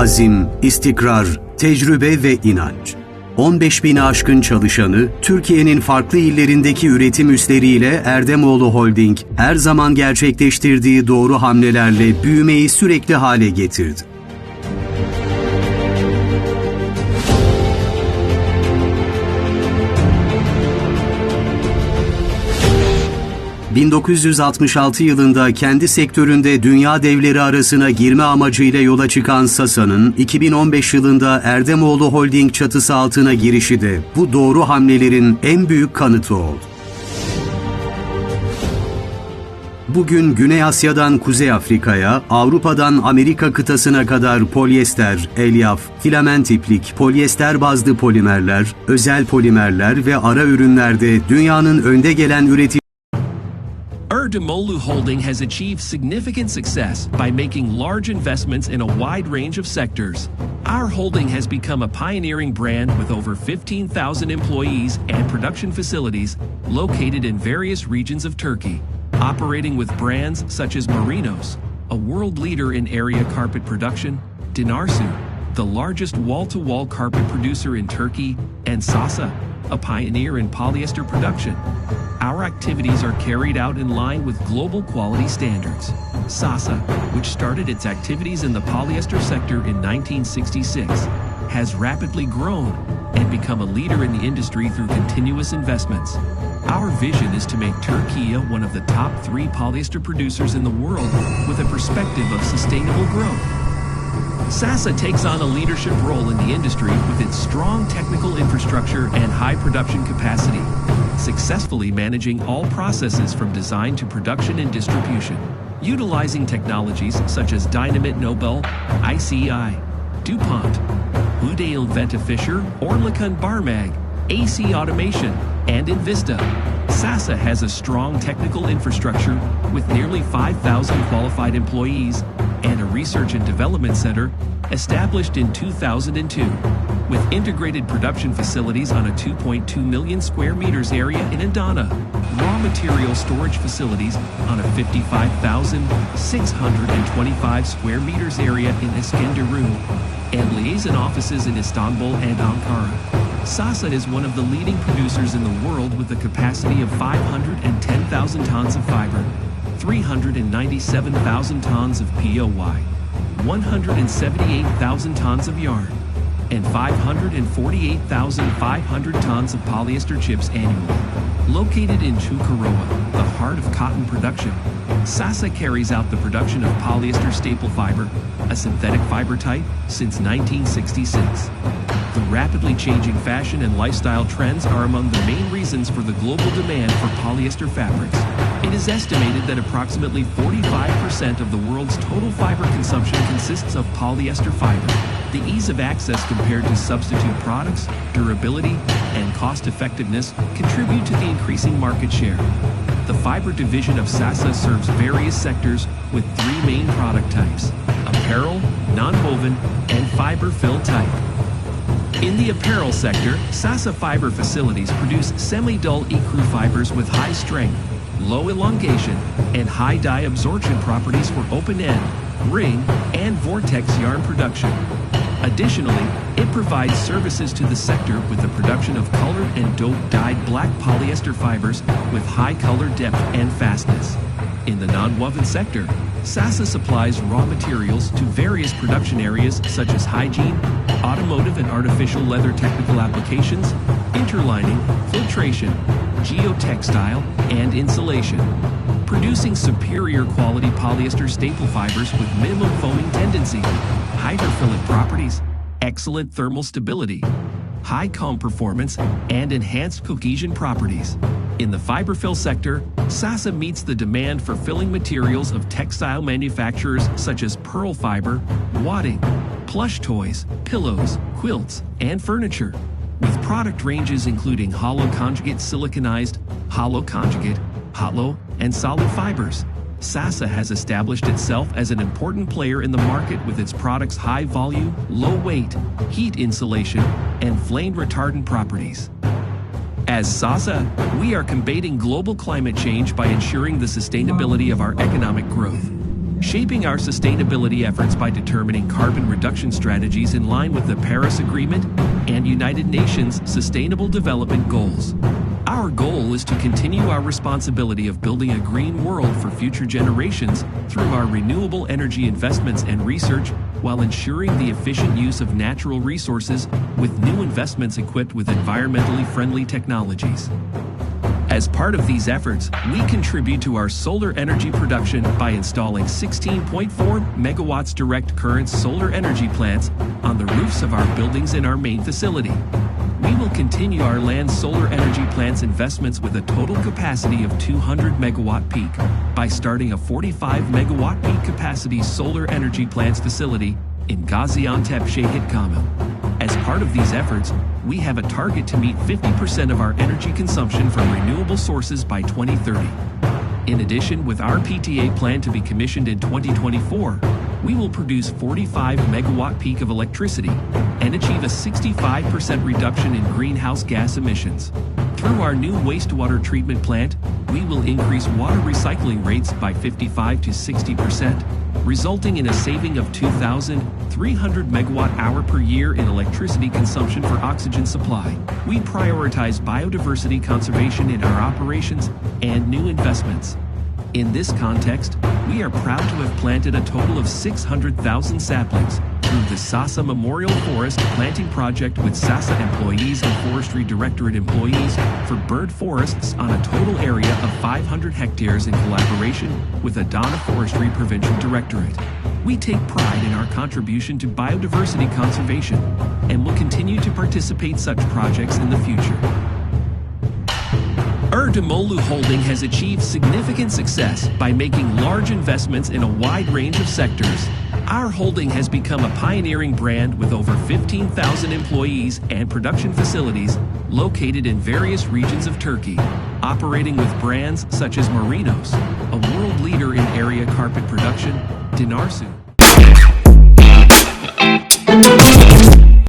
azim, istikrar, tecrübe ve inanç. 15.000'i aşkın çalışanı, Türkiye'nin farklı illerindeki üretim üsleriyle Erdemoğlu Holding, her zaman gerçekleştirdiği doğru hamlelerle büyümeyi sürekli hale getirdi. ...1966 yılında kendi sektöründe dünya devleri arasına girme amacıyla yola çıkan SASA'nın 2015 yılında Erdemoğlu Holding çatısı altına girişi de bu doğru hamlelerin en büyük kanıtı oldu. Bugün Güney Asya'dan Kuzey Afrika'ya, Avrupa'dan Amerika kıtasına kadar polyester, elyaf, filament iplik, polyester bazlı polimerler, özel polimerler ve ara ürünlerde dünyanın önde gelen üreticilerinden Erdemoğlu Holding has achieved significant success by making large investments in a wide range of sectors. Our holding has become a pioneering brand with over 15,000 employees and production facilities located in various regions of Turkey, operating with brands such as Merinos, a world leader in area carpet production, Dinarsu, the largest wall-to-wall carpet producer in Turkey, and SASA, a pioneer in polyester production. Our activities are carried out in line with global quality standards. SASA, which started its activities in the polyester sector in 1966, has rapidly grown and become a leader in the industry through continuous investments. Our vision is to make Turkey one of the top 3 polyester producers in the world with a perspective of sustainable growth. SASA takes on a leadership role in the industry with its strong technical infrastructure and high production capacity, successfully managing all processes from design to production and distribution, utilizing technologies such as Dynamit Nobel, ICI, DuPont, Udail Ventafisher, Oerlikon Barmag, AC Automation, and Invista. SASA has a strong technical infrastructure with nearly 5,000 qualified employees and a research and development center established in 2002, with integrated production facilities on a 2.2 million square meters area in Adana, raw material storage facilities on a 55,625 square meters area in Iskenderun, and liaison offices in Istanbul and Ankara. SASA is one of the leading producers in the world with a capacity of 510,000 tons of fiber, 397,000 tons of POY, 178,000 tons of yarn, and 548,500 tons of polyester chips annually. Located in Çukurova, the heart of cotton production, SASA carries out the production of polyester staple fiber, a synthetic fiber type, since 1966. The rapidly changing fashion and lifestyle trends are among the main reasons for the global demand for polyester fabrics. It is estimated that approximately 45% of the world's total fiber consumption consists of polyester fiber. The ease of access compared to substitute products, durability, and cost-effectiveness contribute to the increasing market share. The fiber division of SASA serves various sectors with 3 main product types: apparel, nonwoven, and fiber fill type. In the apparel sector, SASA fiber facilities produce semi-dull ecru fibers with high strength, low elongation, and high dye absorption properties for open-end, ring, and vortex yarn production. Additionally, it provides services to the sector with the production of colored and dope-dyed black polyester fibers with high color depth and fastness. In the non-woven sector, SASA supplies raw materials to various production areas such as hygiene, automotive and artificial leather technical applications, interlining, filtration, geotextile, and insulation, producing superior quality polyester staple fibers with minimum foaming tendency, hydrophilic properties, excellent thermal stability, high comb performance, and enhanced cohesion properties. In the fiber fill sector, SASA meets the demand for filling materials of textile manufacturers such as pearl fiber, wadding, plush toys, pillows, quilts, and furniture, with product ranges including hollow conjugate siliconized, hollow conjugate, hollow, and solid fibers. SASA has established itself as an important player in the market with its products' high volume, low weight, heat insulation, and flame retardant properties. As SASA, we are combating global climate change by ensuring the sustainability of our economic growth. shaping our sustainability efforts by determining carbon reduction strategies in line with the Paris Agreement and United Nations Sustainable Development Goals. Our goal is to continue our responsibility of building a green world for future generations through our renewable energy investments and research, while ensuring the efficient use of natural resources with new investments equipped with environmentally friendly technologies. As part of these efforts, we contribute to our solar energy production by installing 16.4 megawatts direct current solar energy plants on the roofs of our buildings in our main facility. We will continue our land solar energy plants investments with a total capacity of 200 megawatt peak by starting a 45 megawatt peak capacity solar energy plants facility in Gaziantep Şehit Kamil. As part of these efforts, we have a target to meet 50% of our energy consumption from renewable sources by 2030. In addition, with our PTA plant to be commissioned in 2024, we will produce 45 megawatt peak of electricity and achieve a 65% reduction in greenhouse gas emissions. Through our new wastewater treatment plant, we will increase water recycling rates by 55 to 60%, resulting in a saving of 2,300 megawatt hour per year in electricity consumption for oxygen supply. We prioritize biodiversity conservation in our operations and new investments. In this context, we are proud to have planted a total of 600,000 saplings through the SASA Memorial Forest Planting Project with SASA employees and Forestry Directorate employees for bird forests on a total area of 500 hectares in collaboration with Adana Forestry Provincial Directorate. We take pride in our contribution to biodiversity conservation and will continue to participate in such projects in the future. Erdemolu Holding has achieved significant success by making large investments in a wide range of sectors. Our holding has become a pioneering brand with over 15,000 employees and production facilities located in various regions of Turkey, operating with brands such as Merinos, a world leader in area carpet production, Dinarsu.